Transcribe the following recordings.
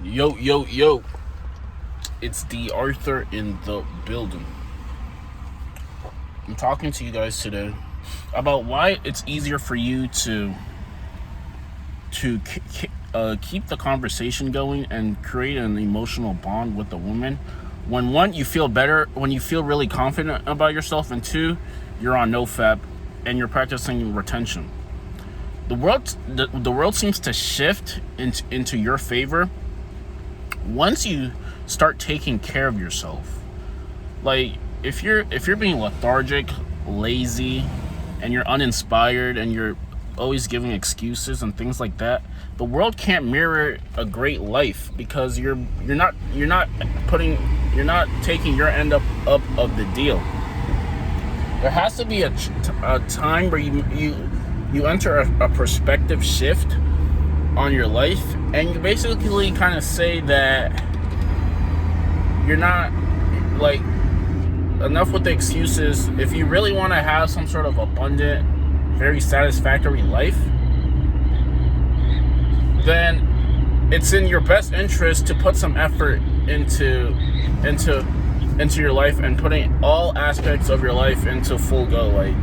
Yo, it's D.Arthur in the building. I'm talking to you guys today about why it's easier for you to keep the conversation going and create an emotional bond with a woman when, one, you feel better, when you feel really confident about yourself, and two, you're on nofap and you're practicing retention. The world seems to shift into your favor once you start taking care of yourself. Like, if you're being lethargic, lazy, and you're uninspired, and you're always giving excuses and things like that, the world can't mirror a great life because you're not taking your end up of the deal. There has to be a time where you enter a perspective shift on your life, and you basically kind of say that you're not, like, enough with the excuses. If you really want to have some sort of abundant, very satisfactory life, then it's in your best interest to put some effort into your life and putting all aspects of your life into full go. Like,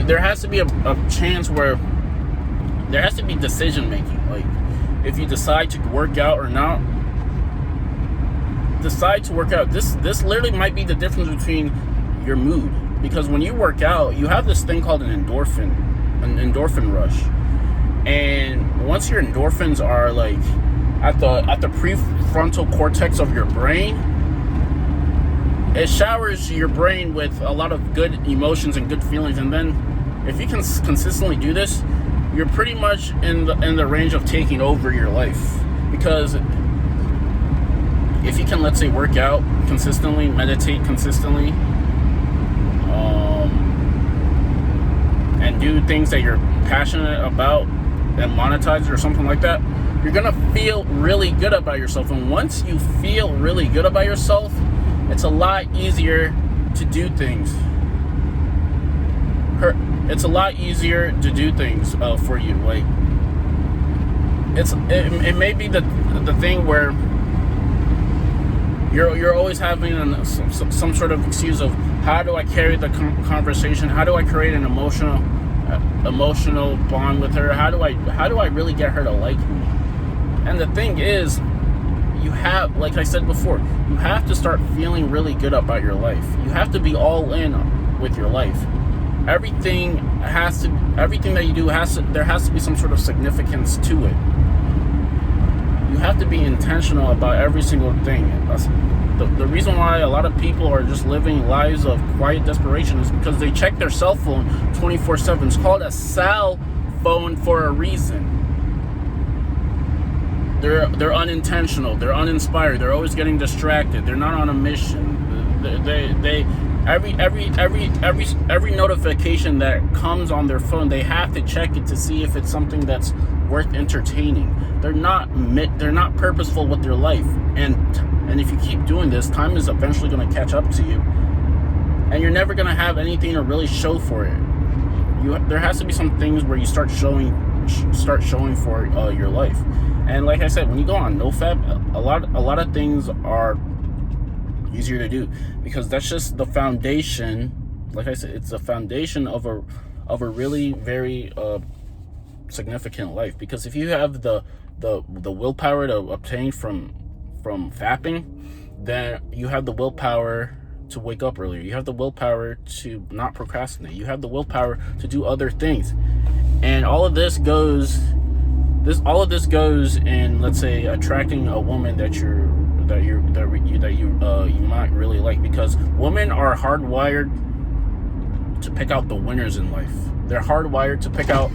there has to be a chance where there has to be decision making. Like, if you decide to work out or not, decide to work out. This literally might be the difference between your mood, because when you work out, you have this thing called an endorphin rush, and once your endorphins are like at the prefrontal cortex of your brain, it showers your brain with a lot of good emotions and good feelings. And then if you can consistently do this, you're pretty much in the range of taking over your life. Because if you can, let's say, work out consistently, meditate consistently, and do things that you're passionate about and monetize it or something like that, you're gonna feel really good about yourself. And once you feel really good about yourself, it's a lot easier to do things. It's a lot easier to do things for you. Like, it may be the thing where you're always having some sort of excuse of, how do I carry the conversation? How do I create an emotional bond with her? How do I really get her to like me? And the thing is, you have, like I said before, you have to start feeling really good about your life. You have to be all in with your life. Everything that you do there has to be some sort of significance to it. You have to be intentional about every single thing. The reason why a lot of people are just living lives of quiet desperation is because they check their cell phone 24/7. It's called a cell phone for a reason. They're unintentional. They're uninspired. They're always getting distracted. They're not on a mission. Every notification that comes on their phone, they have to check it to see if it's something that's worth entertaining. They're not purposeful with their life, and if you keep doing this, time is eventually going to catch up to you, and you're never going to have anything to really show for it. There has to be some things where you start showing for your life. And like I said, when you go on nofap, a lot of things are easier to do, because that's just the foundation. Like I said, it's the foundation of a really very significant life. Because if you have the willpower to obtain from fapping, then you have the willpower to wake up earlier. You have the willpower to not procrastinate. You have the willpower to do other things. And all of this goes in, let's say, attracting a woman that you might really like, because women are hardwired to pick out the winners in life. They're hardwired to pick out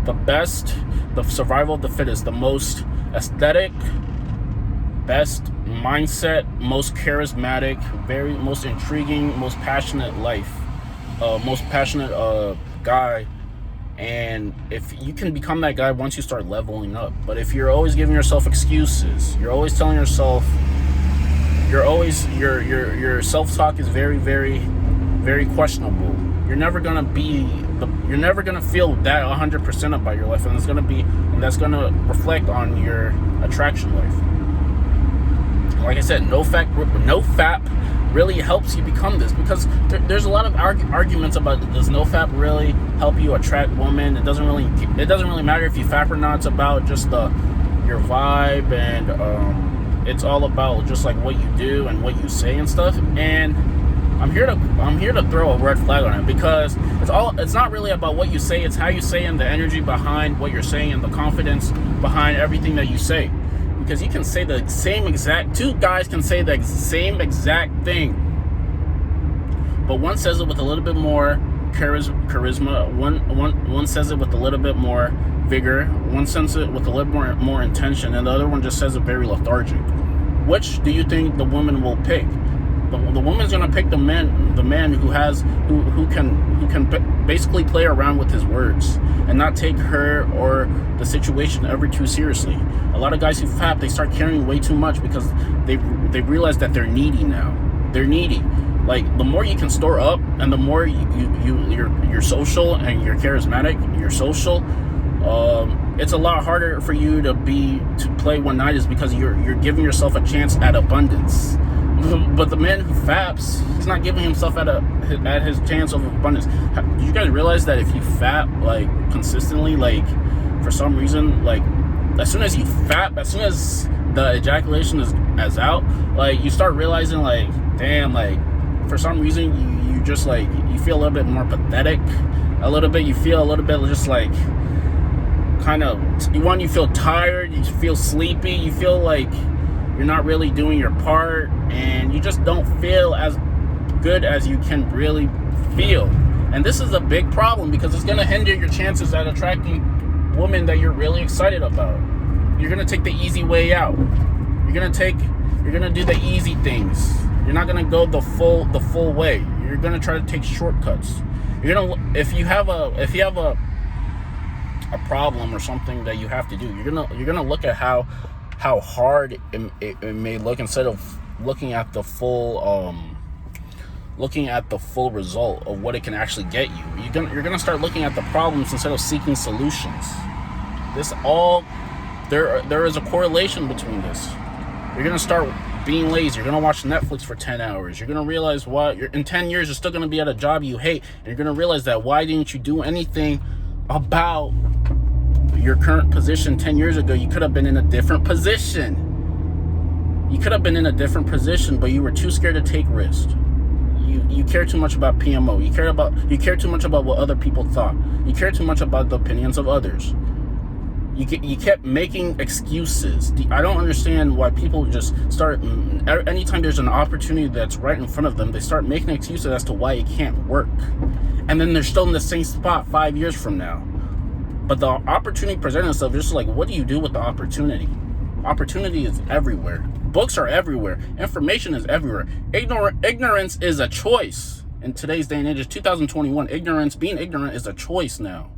the best, the survival of the fittest, the most aesthetic, best mindset, most charismatic, most intriguing, most passionate guy. And if you can become that guy once you start leveling up. But if you're always giving yourself excuses, you're always telling yourself, your self-talk is very, very, very questionable. You're never gonna feel that 100% about your life, and that's gonna reflect on your attraction life. like I said, no fap really helps you become this, because there's a lot of arguments about, does no fap really help you attract women? It doesn't really matter if you fap or not. It's about just your vibe, and it's all about just like what you do and what you say and stuff. And I'm here to throw a red flag on it, because it's not really about what you say, it's how you say, and the energy behind what you're saying, and the confidence behind everything that you say. Because you can say the same exact, two guys can say the same exact thing, but one says it with a little bit more charisma, one says it with a little bit more vigor, one says it with a little more intention, and the other one just says it very lethargic. Which do you think the woman will pick? The woman's gonna pick the man who can basically play around with his words and not take her or the situation ever too seriously. A lot of guys who fap, they start caring way too much because they realize that they're needy now. They're needy. Like, the more you can store up, and the more you're social and you're charismatic, you're social, it's a lot harder for you to play one night, is because you're giving yourself a chance at abundance. But the man who faps, he's not giving himself at his chance of abundance. Do you guys realize that if you fap like consistently, like for some reason, like as soon as you fap, as soon as the ejaculation is out, like you start realizing, like, damn, like for some reason you just like, you feel a little bit more pathetic, a little bit, you feel a little bit just like kind of, you feel tired, you feel sleepy, you feel like you're not really doing your part, and you just don't feel as good as you can really feel. And this is a big problem, because it's going to hinder your chances at attracting women that you're really excited about. You're going to take the easy way out. You're going to do the easy things. You're not going to go the full way. You're going to try to take shortcuts. If you have a problem or something that you have to do, you're going to look at how hard it may look, instead of looking at the full result of what it can actually get you. You're gonna start looking at the problems instead of seeking solutions. There is a correlation between this. You're gonna start being lazy. You're gonna watch Netflix for 10 hours. You're gonna realize in 10 years you're still gonna be at a job you hate, and you're gonna realize that why didn't you do anything about your current position 10 years ago? You could have been in a different position. But you were too scared to take risks. You care too much about PMO. You care too much about what other people thought. You care too much about the opinions of others. You kept making excuses. I don't understand why people just start, anytime there's an opportunity that's right in front of them, they start making excuses as to why it can't work. And then they're still in the same spot 5 years from now. But the opportunity presented itself, just like, what do you do with the opportunity? Opportunity is everywhere. Books are everywhere. Information is everywhere. Ignorance is a choice. In today's day and age, it's 2021. Being ignorant is a choice now.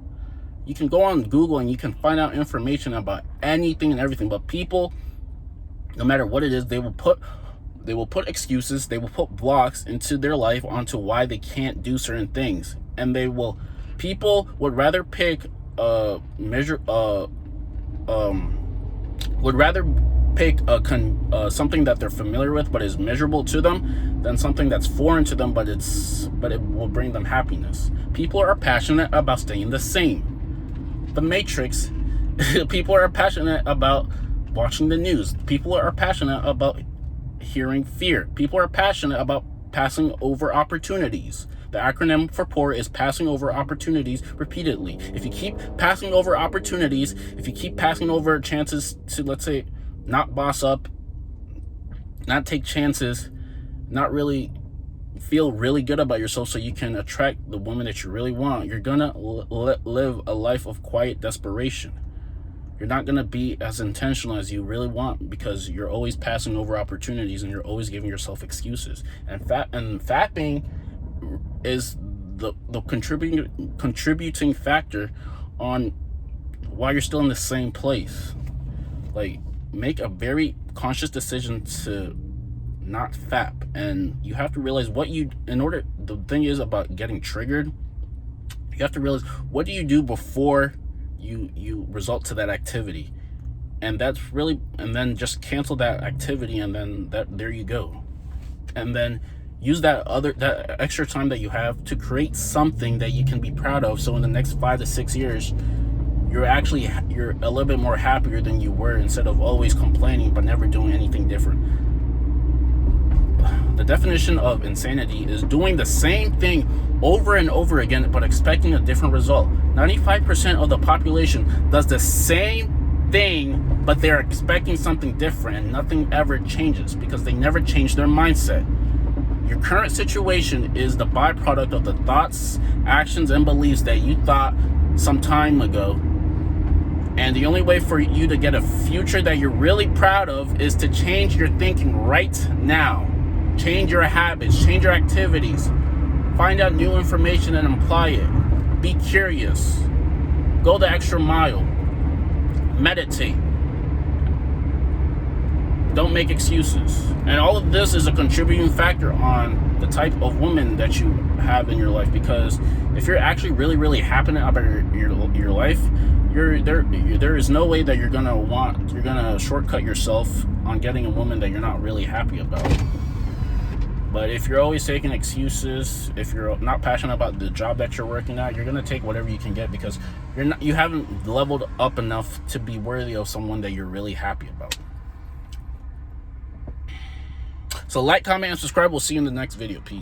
You can go on Google and you can find out information about anything and everything. But people, no matter what it is, they will put excuses, they will put blocks into their life onto why they can't do certain things. And people would rather pick something that they're familiar with but is miserable to them, than something that's foreign to them but it will bring them happiness. People are passionate about staying the same. The Matrix. People are passionate about watching the news. People are passionate about hearing fear. People are passionate about passing over opportunities. The acronym for POOR is passing over opportunities repeatedly. If you keep passing over opportunities, if you keep passing over chances to, let's say, not boss up, not take chances, not really feel really good about yourself so you can attract the woman that you really want, you're gonna live a life of quiet desperation. You're not gonna be as intentional as you really want, because you're always passing over opportunities and you're always giving yourself excuses. And fapping is the contributing factor on why you're still in the same place. Like, make a very conscious decision to not fap, and you have to realize the thing is about getting triggered. You have to realize, what do you do before you result to that activity? And that's really, and then just cancel that activity, and then there you go. And then use that extra time that you have to create something that you can be proud of, so in the next 5 to 6 years you're a little bit more happier than you were, instead of always complaining but never doing anything different. The definition of insanity is doing the same thing over and over again but expecting a different result. 95% of the population does the same thing, but they're expecting something different, and nothing ever changes because they never change their mindset. Your current situation is the byproduct of the thoughts, actions, and beliefs that you thought some time ago. And the only way for you to get a future that you're really proud of is to change your thinking right now. Change your habits, change your activities. Find out new information and apply it. Be curious. Go the extra mile. Meditate. Don't make excuses. And all of this is a contributing factor on the type of woman that you have in your life, because if you're actually really happy about your life, there is no way that you're gonna shortcut yourself on getting a woman that you're not really happy about. But if you're always taking excuses, if you're not passionate about the job that you're working at, you're gonna take whatever you can get, because you haven't leveled up enough to be worthy of someone that you're really happy about. So like, comment, and subscribe. We'll see you in the next video. Peace.